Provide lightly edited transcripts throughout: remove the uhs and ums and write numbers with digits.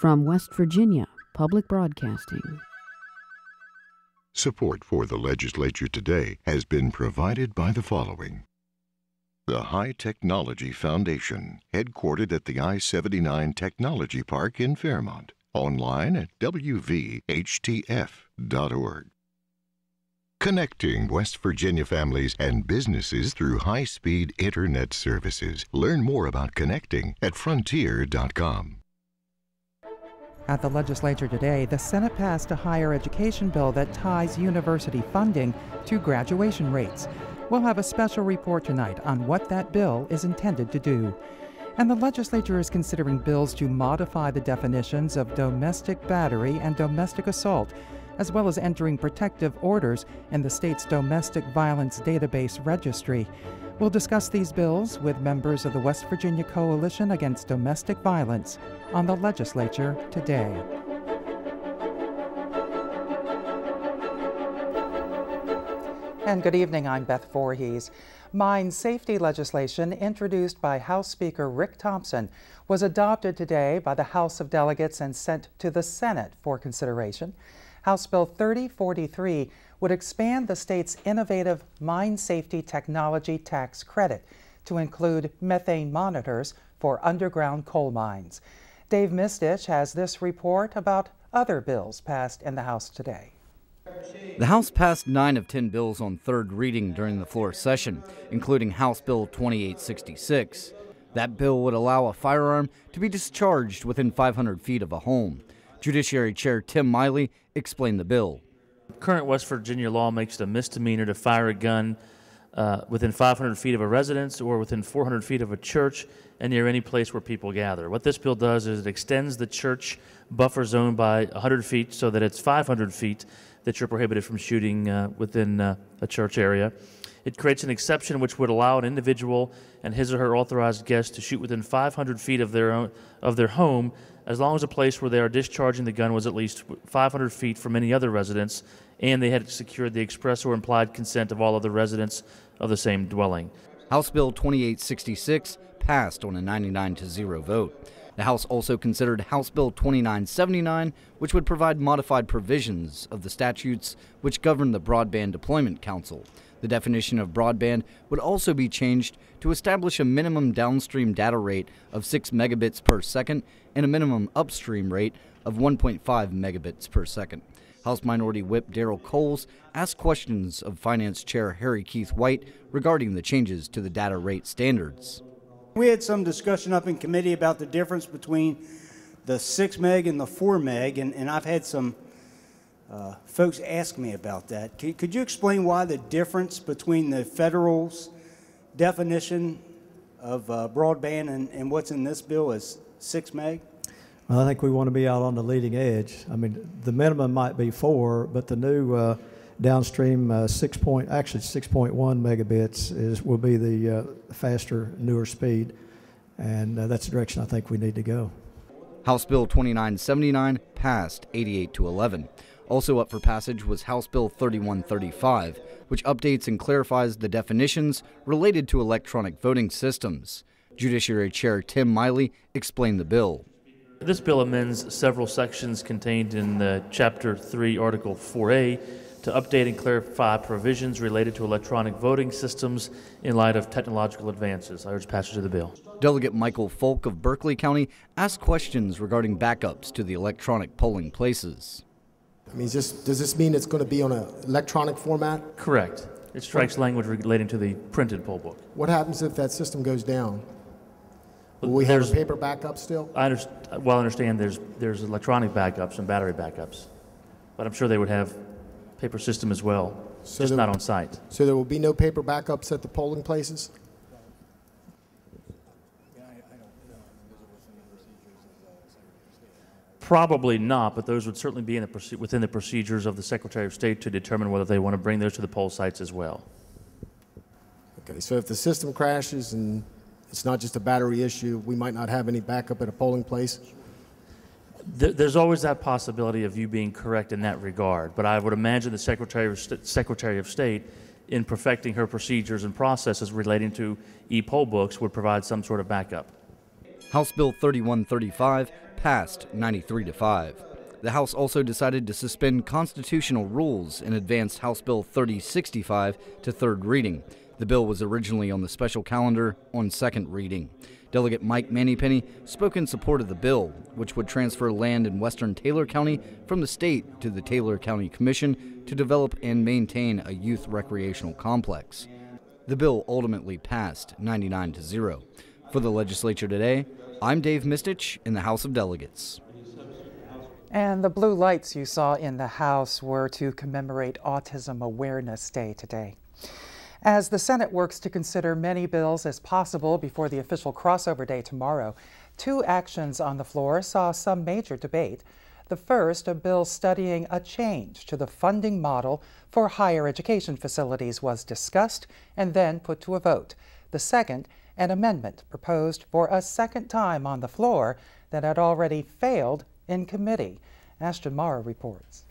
From West Virginia Public Broadcasting. Support for the Legislature Today has been provided by the following. The High Technology Foundation, headquartered at the I-79 Technology Park in Fairmont. Online at wvhtf.org. Connecting West Virginia families and businesses through high-speed internet services. Learn more about connecting at frontier.com. At the Legislature today, the Senate passed a higher education bill that ties university funding to graduation rates. We'll have a special report tonight on what that bill is intended to do. And the legislature is considering bills to modify the definitions of domestic battery and domestic assault, as well as entering protective orders in the state's domestic violence database registry. We'll discuss these bills with members of the West Virginia Coalition Against Domestic Violence on the Legislature Today. And good evening, I'm Beth Voorhees. Mine safety legislation introduced by House Speaker Rick Thompson was adopted today by the House of Delegates and sent to the Senate for consideration. House Bill 3043 would expand the state's innovative mine safety technology tax credit to include methane monitors for underground coal mines. Dave Mistich has this report about other bills passed in the House today. The House passed 9 of 10 bills on third reading during the floor session, including House Bill 2866. That bill would allow a firearm to be discharged within 500 feet of a home. Judiciary Chair Tim Miley explained the bill. Current West Virginia law makes it a misdemeanor to fire a gun within 500 feet of a residence or within 400 feet of a church and near any place where people gather. What this bill does is it extends the church buffer zone by 100 feet so that it's 500 feet that you're prohibited from shooting within a church area. It creates an exception which would allow an individual and his or her authorized guest to shoot within 500 feet of their home, as long as the place where they are discharging the gun was at least 500 feet from any other residence, and they had secured the express or implied consent of all other residents of the same dwelling. House Bill 2866 passed on a 99-0 vote. The House also considered House Bill 2979, which would provide modified provisions of the statutes which govern the Broadband Deployment Council. The definition of broadband would also be changed to establish a minimum downstream data rate of 6 megabits per second and a minimum upstream rate of 1.5 megabits per second. House Minority Whip Darrell Coles asked questions of Finance Chair Harry Keith White regarding the changes to the data rate standards. We had some discussion up in committee about the difference between the 6 meg and the 4 meg, and I've had some folks ask me about that. Could you explain why the difference between the federal's definition of broadband and what's in this bill is 6 meg? Well, I think we want to be out on the leading edge. I mean, the minimum might be 4, but the new downstream 6.1 megabits will be the faster, newer speed, and that's the direction I think we need to go. House Bill 2979 passed 88-11. Also up for passage was House Bill 3135, which updates and clarifies the definitions related to electronic voting systems. Judiciary Chair Tim Miley explained the bill. This bill amends several sections contained in Chapter 3, Article 4A to update and clarify provisions related to electronic voting systems in light of technological advances. I urge passage of the bill. Delegate Michael Folk of Berkeley County asked questions regarding backups to the electronic polling places. I mean, does this mean it's going to be on an electronic format? Correct. It strikes language relating to the printed poll book. What happens if that system goes down? Will we have a paper backup still? I understand there's electronic backups and battery backups, but I'm sure they would have paper system as well, just not on site. So there will be no paper backups at the polling places? Probably not, but those would certainly be within the procedures of the Secretary of State to determine whether they want to bring those to the poll sites as well. Okay, so if the system crashes and it's not just a battery issue, we might not have any backup at a polling place? There's always that possibility of you being correct in that regard, but I would imagine the Secretary of State, in perfecting her procedures and processes relating to e-poll books, would provide some sort of backup. House Bill 3135 passed 93-5. The House also decided to suspend constitutional rules and advanced House Bill 3065 to third reading. The bill was originally on the special calendar on second reading. Delegate Mike Mannypenny spoke in support of the bill, which would transfer land in western Taylor County from the state to the Taylor County Commission to develop and maintain a youth recreational complex. The bill ultimately passed 99-0. For the Legislature Today, I'm Dave Mistich in the House of Delegates. And the blue lights you saw in the House were to commemorate Autism Awareness Day today. As the Senate works to consider many bills as possible before the official crossover day tomorrow, two actions on the floor saw some major debate. The first, a bill studying a change to the funding model for higher education facilities, was discussed and then put to a vote. The second, an amendment proposed for a second time on the floor that had already failed in committee. Ashton Mara reports.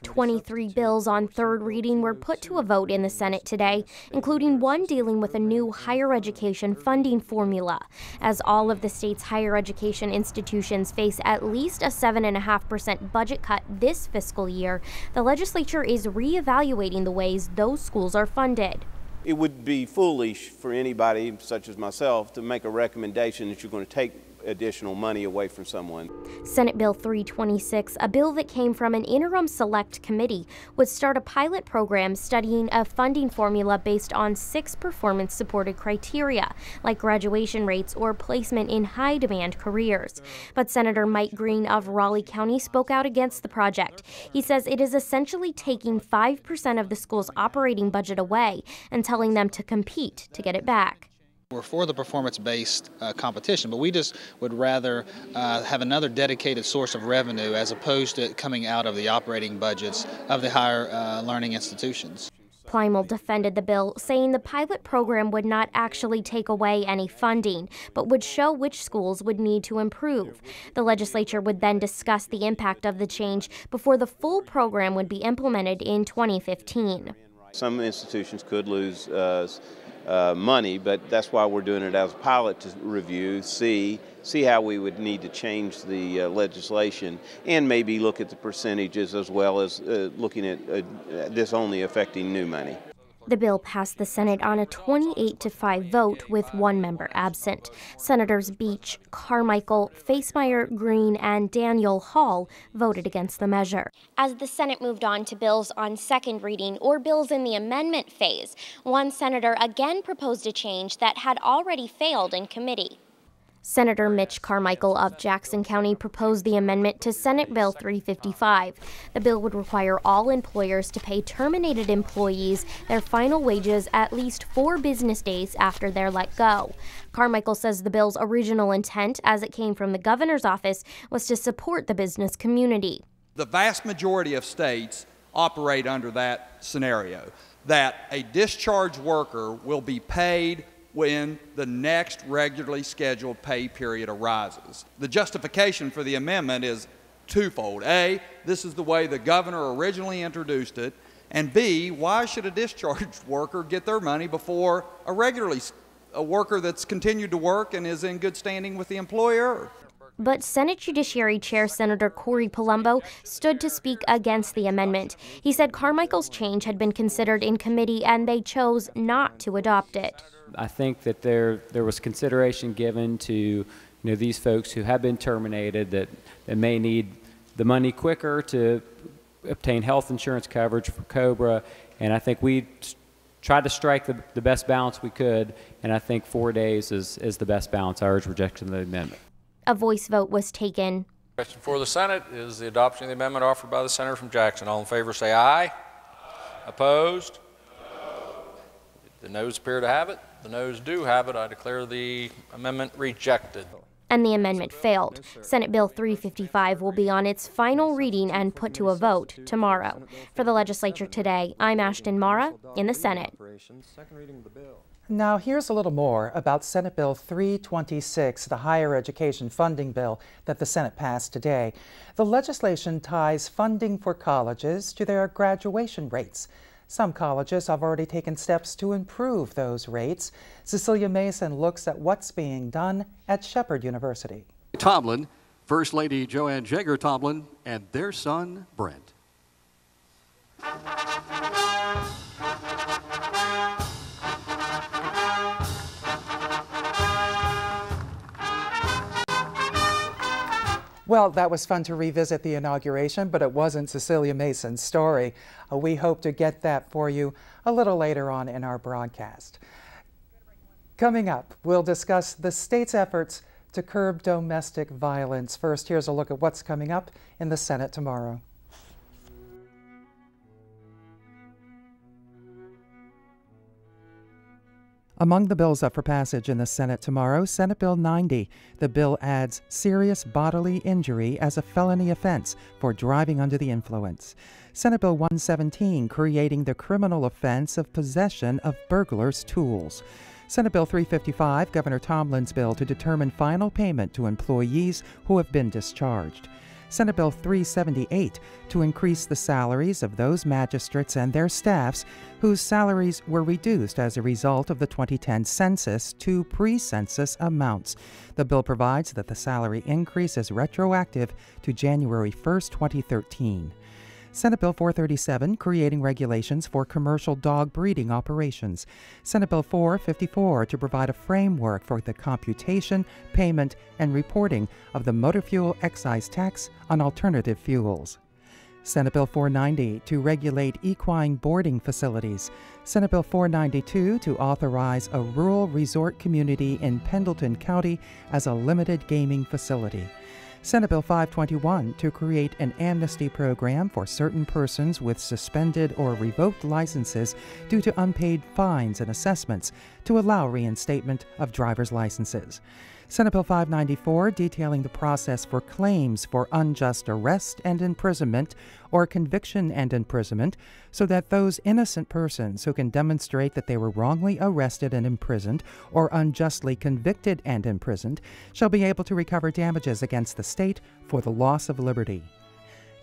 23 bills on third reading were put to a vote in the Senate today, including one dealing with a new higher education funding formula. As all of the state's higher education institutions face at least a 7.5% budget cut this fiscal year, the legislature is reevaluating the ways those schools are funded. It would be foolish for anybody, such as myself, to make a recommendation that you're going to take additional money away from someone. Senate Bill 326, a bill that came from an interim select committee, would start a pilot program studying a funding formula based on 6 performance-supported criteria, like graduation rates or placement in high-demand careers. But Senator Mike Green of Raleigh County spoke out against the project. He says it is essentially taking 5% of the school's operating budget away and telling them to compete to get it back. We're for the performance-based competition, but we just would rather have another dedicated source of revenue as opposed to coming out of the operating budgets of the higher learning institutions. Plymel defended the bill, saying the pilot program would not actually take away any funding, but would show which schools would need to improve. The legislature would then discuss the impact of the change before the full program would be implemented in 2015. Some institutions could lose money, but that's why we're doing it as a pilot to review, see how we would need to change the legislation, and maybe look at the percentages as well as looking at this only affecting new money. The bill passed the Senate on a 28-5 vote with one member absent. Senators Beach, Carmichael, Facemeyer, Green, and Daniel Hall voted against the measure. As the Senate moved on to bills on second reading or bills in the amendment phase, one senator again proposed a change that had already failed in committee. Senator Mitch Carmichael of Jackson County proposed the amendment to Senate Bill 355. The bill would require all employers to pay terminated employees their final wages at least 4 business days after they're let go. Carmichael says the bill's original intent, as it came from the governor's office, was to support the business community. The vast majority of states operate under that scenario, that a discharged worker will be paid when the next regularly scheduled pay period arises. The justification for the amendment is twofold. A, this is the way the governor originally introduced it, and B, why should a discharged worker get their money before a worker that's continued to work and is in good standing with the employer? But Senate Judiciary Chair Senator Corey Palumbo stood to speak against the amendment. He said Carmichael's change had been considered in committee and they chose not to adopt it. I think that there was consideration given to these folks who have been terminated that may need the money quicker to obtain health insurance coverage for COBRA, and I think we tried to strike the best balance we could, and I think 4 days is the best balance. I urge rejection of the amendment. A voice vote was taken. The question for the Senate is the adoption of the amendment offered by the senator from Jackson. All in favor say aye. Aye. Opposed? No. The noes appear to have it. The noes do have it. I declare the amendment rejected. And the amendment failed. Senate Bill 355 will be on its final reading and put to a vote tomorrow. For the Legislature Today, I'm Ashton Mara in the Senate. Now here's a little more about Senate Bill 326, the higher education funding bill that the Senate passed today. The legislation ties funding for colleges to their graduation rates. Some colleges have already taken steps to improve those rates. Cecilia Mason looks at what's being done at Shepherd University. Tomlin, First Lady Joanne Jager Tomlin, and their son, Brent. Well, that was fun to revisit the inauguration, but it wasn't Cecilia Mason's story. We hope to get that for you a little later on in our broadcast. Coming up, we'll discuss the state's efforts to curb domestic violence. First, here's a look at what's coming up in the Senate tomorrow. Among the bills up for passage in the Senate tomorrow, Senate Bill 90. The bill adds serious bodily injury as a felony offense for driving under the influence. Senate Bill 117, creating the criminal offense of possession of burglars' tools. Senate Bill 355, Governor Tomlin's bill to determine final payment to employees who have been discharged. Senate Bill 378 to increase the salaries of those magistrates and their staffs whose salaries were reduced as a result of the 2010 census to pre-census amounts. The bill provides that the salary increase is retroactive to January 1st, 2013. Senate Bill 437, creating regulations for commercial dog breeding operations. Senate Bill 454, to provide a framework for the computation, payment, and reporting of the motor fuel excise tax on alternative fuels. Senate Bill 490, to regulate equine boarding facilities. Senate Bill 492, to authorize a rural resort community in Pendleton County as a limited gaming facility. Senate Bill 521, to create an amnesty program for certain persons with suspended or revoked licenses due to unpaid fines and assessments to allow reinstatement of driver's licenses. Senate Bill 594, detailing the process for claims for unjust arrest and imprisonment or conviction and imprisonment so that those innocent persons who can demonstrate that they were wrongly arrested and imprisoned or unjustly convicted and imprisoned shall be able to recover damages against the state for the loss of liberty.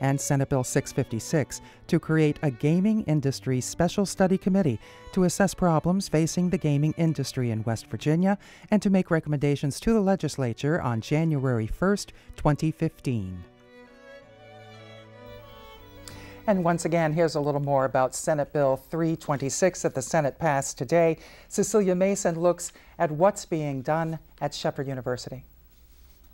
And Senate Bill 656, to create a gaming industry special study committee to assess problems facing the gaming industry in West Virginia and to make recommendations to the legislature on January 1st, 2015. And once again, here's a little more about Senate Bill 326 that the Senate passed today. Cecilia Mason looks at what's being done at Shepherd University.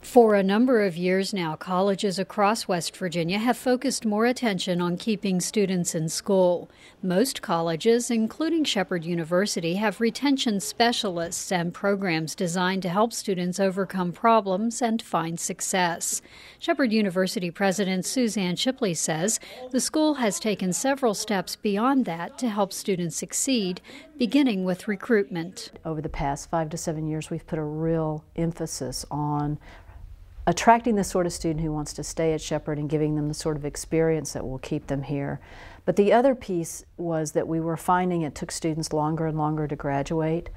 For a number of years now, colleges across West Virginia have focused more attention on keeping students in school. Most colleges, including Shepherd University, have retention specialists and programs designed to help students overcome problems and find success. Shepherd University President Suzanne Shipley says the school has taken several steps beyond that to help students succeed, beginning with recruitment. Over the past 5 to 7 years, we've put a real emphasis on attracting the sort of student who wants to stay at Shepherd and giving them the sort of experience that will keep them here. But the other piece was that we were finding it took students longer and longer to graduate.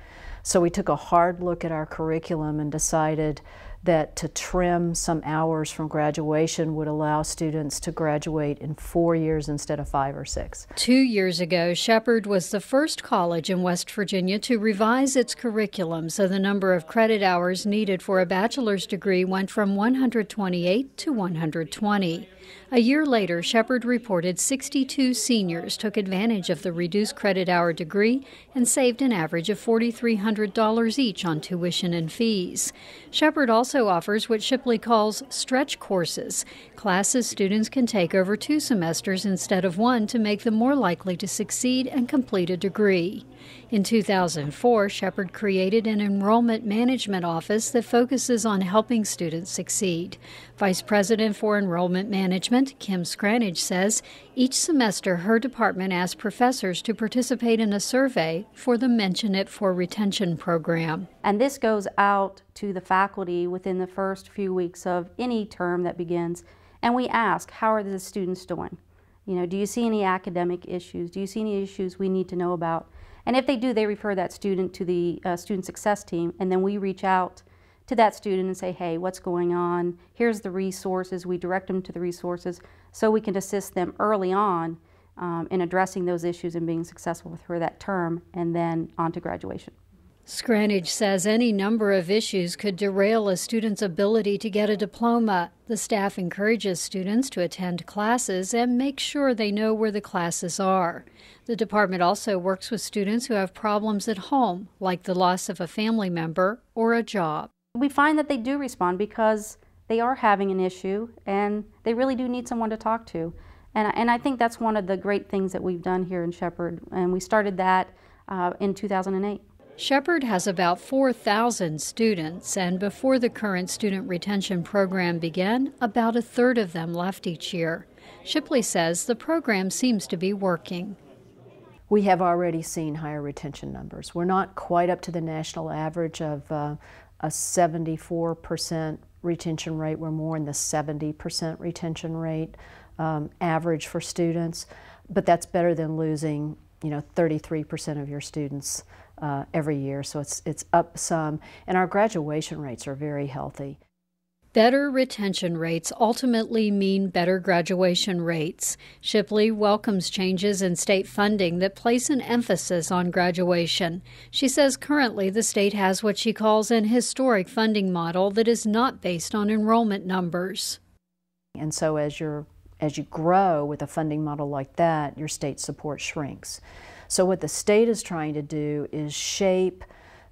So we took a hard look at our curriculum and decided that to trim some hours from graduation would allow students to graduate in 4 years instead of 5 or 6. 2 years ago, Shepherd was the first college in West Virginia to revise its curriculum, so the number of credit hours needed for a bachelor's degree went from 128 to 120. A year later, Shepherd reported 62 seniors took advantage of the reduced credit hour degree and saved an average of $4,300 each on tuition and fees. Shepherd also offers what Shipley calls stretch courses, classes students can take over 2 semesters instead of 1 to make them more likely to succeed and complete a degree. In 2004, Shepherd created an enrollment management office that focuses on helping students succeed. Vice President for Enrollment Management, Kim Scranage, says each semester her department asks professors to participate in a survey for the Mention It for Retention program. And this goes out to the faculty within the first few weeks of any term that begins, and we ask, how are the students doing? You know, do you see any academic issues? Do you see any issues we need to know about? And if they do, they refer that student to the student success team, and then we reach out to that student and say, hey, what's going on? Here's the resources. We direct them to the resources so we can assist them early on in addressing those issues and being successful for that term and then on to graduation. Scranage says any number of issues could derail a student's ability to get a diploma. The staff encourages students to attend classes and make sure they know where the classes are. The department also works with students who have problems at home, like the loss of a family member or a job. We find that they do respond because they are having an issue and they really do need someone to talk to. And I think that's one of the great things that we've done here in Shepherd, and we started that in 2008. Shepherd has about 4,000 students, and before the current student retention program began, about a third of them left each year. Shipley says the program seems to be working. We have already seen higher retention numbers. We're not quite up to the national average of a 74% retention rate. We're more in the 70% retention rate average for students, but that's better than losing 33% of your students every year, so it's up some, and our graduation rates are very healthy. Better retention rates ultimately mean better graduation rates. Shipley welcomes changes in state funding that place an emphasis on graduation. She says currently the state has what she calls an historic funding model that is not based on enrollment numbers. And so as you grow with a funding model like that, your state support shrinks. So what the state is trying to do is shape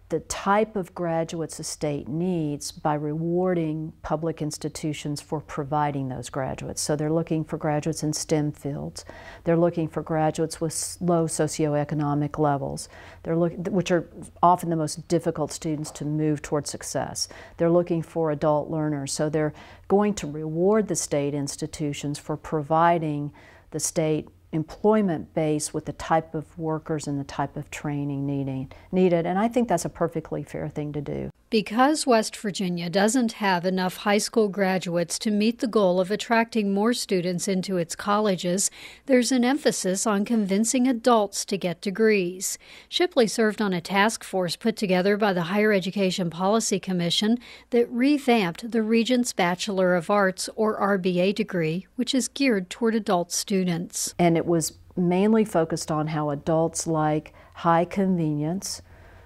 the type of graduates the state needs by rewarding public institutions for providing those graduates. So they're looking for graduates in STEM fields. They're looking for graduates with low socioeconomic levels, which are often the most difficult students to move toward success. They're looking for adult learners. So they're going to reward the state institutions for providing the state employment base with the type of workers and the type of training needed, and I think that's a perfectly fair thing to do. Because West Virginia doesn't have enough high school graduates to meet the goal of attracting more students into its colleges, there's an emphasis on convincing adults to get degrees. Shipley served on a task force put together by the Higher Education Policy Commission that revamped the Regents Bachelor of Arts, or RBA degree, which is geared toward adult students. And it was mainly focused on how adults like high convenience,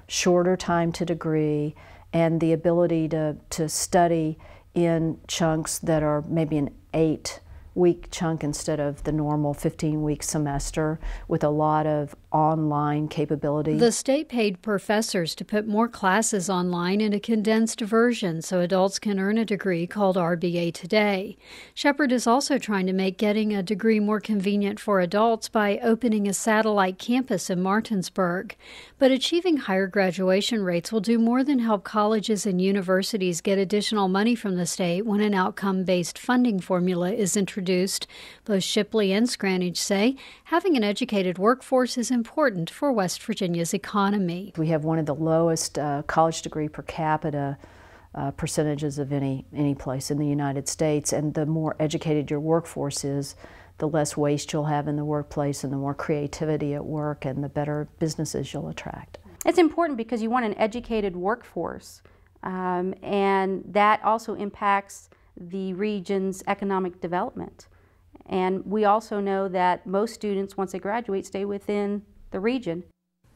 shorter time to degree, and the ability to study in chunks that are maybe an 8-week chunk instead of the normal 15-week semester, with a lot of online capability. The state paid professors to put more classes online in a condensed version so adults can earn a degree called RBA Today. Shepherd is also trying to make getting a degree more convenient for adults by opening a satellite campus in Martinsburg. But achieving higher graduation rates will do more than help colleges and universities get additional money from the state when an outcome-based funding formula is introduced. Both Shipley and Scranage say having an educated workforce is important for West Virginia's economy. We have one of the lowest college degree per capita percentages of any place in the United States, and the more educated your workforce is, the less waste you'll have in the workplace and the more creativity at work and the better businesses you'll attract. It's important because you want an educated workforce, and that also impacts the region's economic development. And we also know that most students, once they graduate, stay within the region.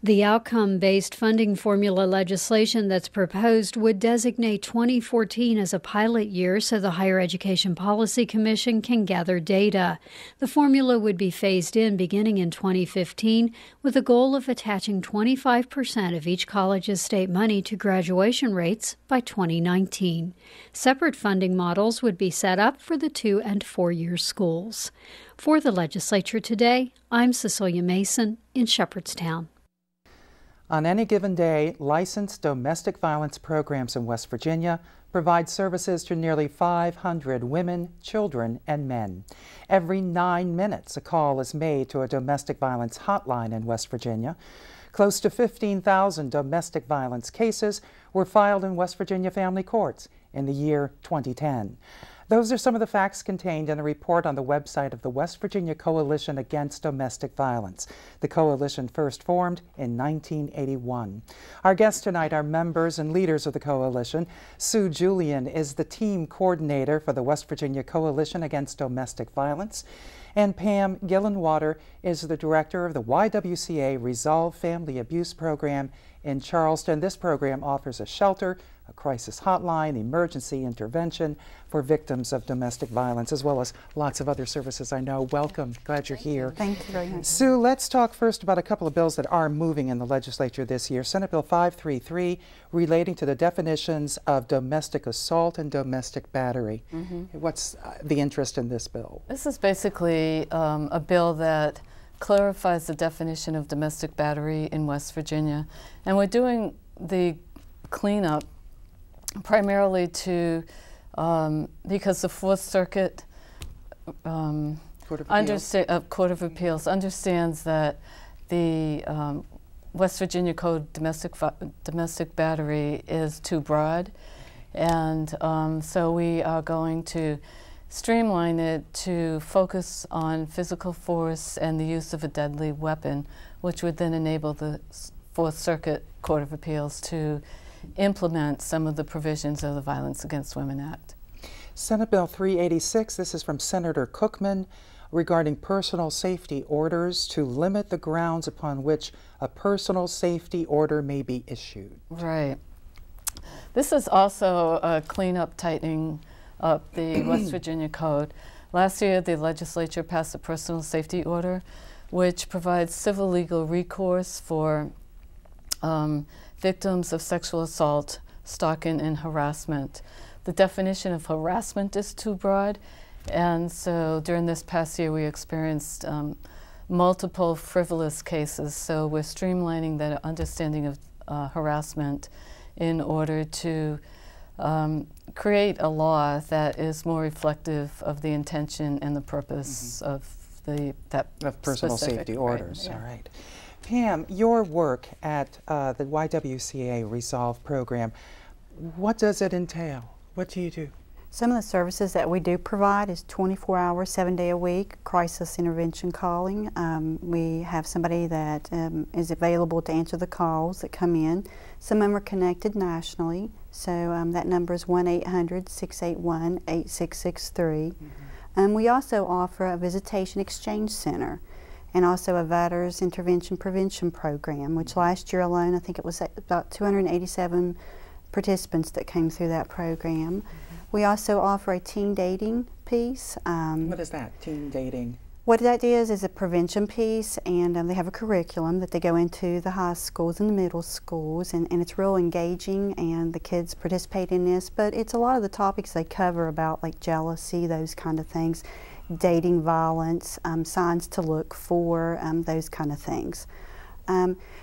The outcome-based funding formula legislation that's proposed would designate 2014 as a pilot year so the Higher Education Policy Commission can gather data. The formula would be phased in beginning in 2015 with a goal of attaching 25% of each college's state money to graduation rates by 2019. Separate funding models would be set up for the 2- and 4-year schools. For the Legislature Today, I'm Cecilia Mason in Shepherdstown. On any given day, licensed domestic violence programs in West Virginia provide services to nearly 500 women, children, and men. Every 9 minutes, a call is made to a domestic violence hotline in West Virginia. Close to 15,000 domestic violence cases were filed in West Virginia family courts in the year 2010. Those are some of the facts contained in a report on the website of the West Virginia Coalition Against Domestic Violence. The coalition first formed in 1981. Our guests tonight are members and leaders of the coalition. Sue Julian is the team coordinator for the West Virginia Coalition Against Domestic Violence. And Pam Gillenwater is the director of the YWCA Resolve Family Abuse Program in Charleston. This program offers a shelter, a crisis hotline, emergency intervention for victims of domestic violence, as well as lots of other services. I know. Welcome. Glad you're here. Thank you very much. Sue, let's talk first about a couple of bills that are moving in the legislature this year. Senate Bill 533, relating to the definitions of domestic assault and domestic battery. What's the interest in this bill? This is basically a bill that clarifies the definition of domestic battery in West Virginia. And we're doing the cleanup primarily to, because the Fourth Circuit Court of Appeals understands that the West Virginia Code domestic battery is too broad, and so we are going to streamline it to focus on physical force and the use of a deadly weapon, which would then enable the Fourth Circuit Court of Appeals to implement some of the provisions of the Violence Against Women Act. Senate Bill 386, this is from Senator Cookman, regarding personal safety orders to limit the grounds upon which a personal safety order may be issued. Right. This is also a cleanup, tightening up the West Virginia Code. Last year, the legislature passed a personal safety order, which provides civil legal recourse for victims of sexual assault, stalking, and harassment. The definition of harassment is too broad, and so during this past year we experienced multiple frivolous cases, so we're streamlining that understanding of harassment in order to create a law that is more reflective of the intention and the purpose of that personal specific, safety orders. Right, yeah. All right. Pam, your work at the YWCA Resolve program, what does it entail? What do you do? Some of the services that we do provide is 24 hours, 7 days a week, crisis intervention calling. We have somebody that is available to answer the calls that come in. Some of them are connected nationally, so that number is 1-800-681-8663. We also offer a visitation exchange center, and also a Veterans Intervention Prevention Program, which last year alone, I think it was about 287 participants that came through that program. We also offer a teen dating piece. What is that, teen dating? What that is a prevention piece, and they have a curriculum that they go into the high schools and the middle schools, and it's real engaging, and the kids participate in this, but it's a lot of the topics they cover about like jealousy, those kind of things, dating violence, signs to look for, those kind of things.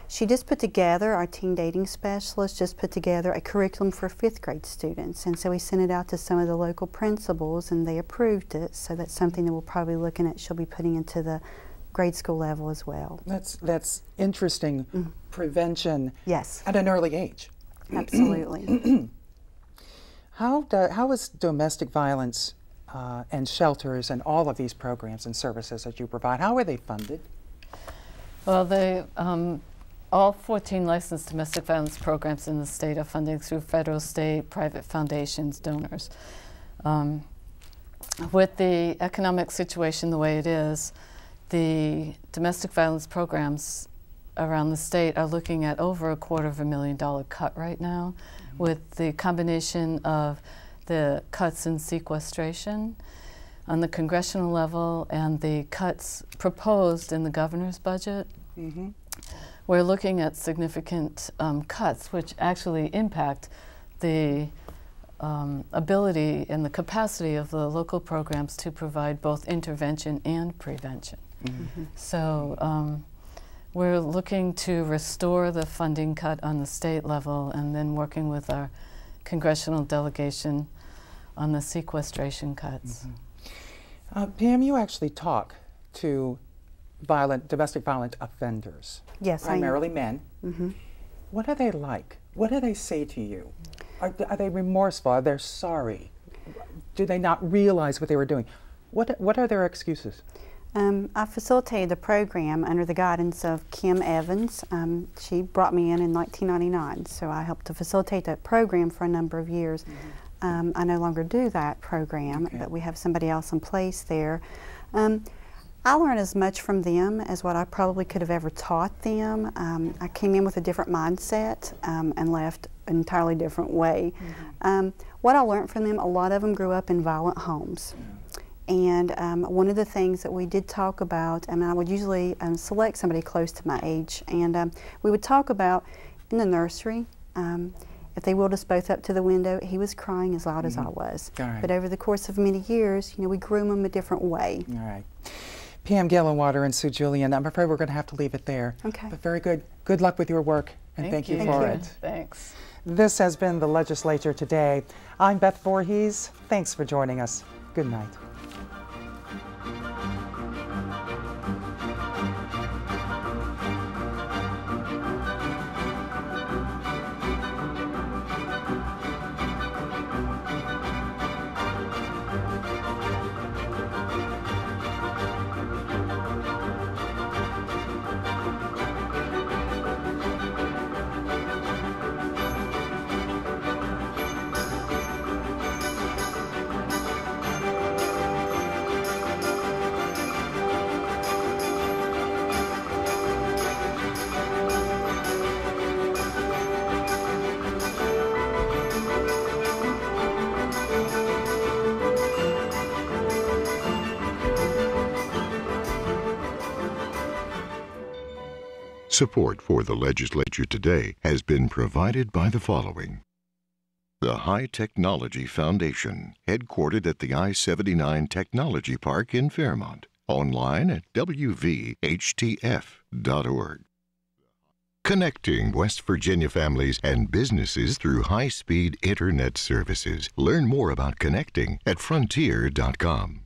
She just put together, our teen dating specialist just put together a curriculum for 5th grade students, and so we sent it out to some of the local principals and they approved it, so that's something that we'll probably looking at she'll be putting into the grade school level as well. That's interesting. Prevention. Yes. At an early age. Absolutely. How is domestic violence and shelters and all of these programs and services that you provide, how are they funded? Well, they, all 14 licensed domestic violence programs in the state are funded through federal, state, private foundations, donors. With the economic situation the way it is, the domestic violence programs around the state are looking at over $250,000 cut right now, with the combination of the cuts in sequestration on the congressional level and the cuts proposed in the governor's budget. We're looking at significant cuts, which actually impact the ability and the capacity of the local programs to provide both intervention and prevention. So we're looking to restore the funding cut on the state level and then working with our congressional delegation on the sequestration cuts. Pam, you actually talk to domestic violent offenders. Yes, primarily men. What are they like? What do they say to you? Are they remorseful? Are they sorry? Do they not realize what they were doing? What are their excuses? I facilitated the program under the guidance of Kim Evans. She brought me in 1999, so I helped to facilitate that program for a number of years. I no longer do that program, but we have somebody else in place there. I learned as much from them as what I probably could have ever taught them. I came in with a different mindset and left an entirely different way. What I learned from them, a lot of them grew up in violent homes. And one of the things that we did talk about, and I would usually select somebody close to my age, and we would talk about in the nursery, if they wheeled us both up to the window, he was crying as loud as I was. All right. But over the course of many years, we groom him a different way. All right. Pam Gillenwater and Sue Julian, I'm afraid we're going to have to leave it there. Okay. But very good. Good luck with your work, and thank you for it. Thanks. This has been the Legislature Today. I'm Beth Voorhees. Thanks for joining us. Good night. Support for the Legislature Today has been provided by the following. The High Technology Foundation, headquartered at the I-79 Technology Park in Fairmont. Online at wvhtf.org. Connecting West Virginia families and businesses through high-speed internet services. Learn more about connecting at frontier.com.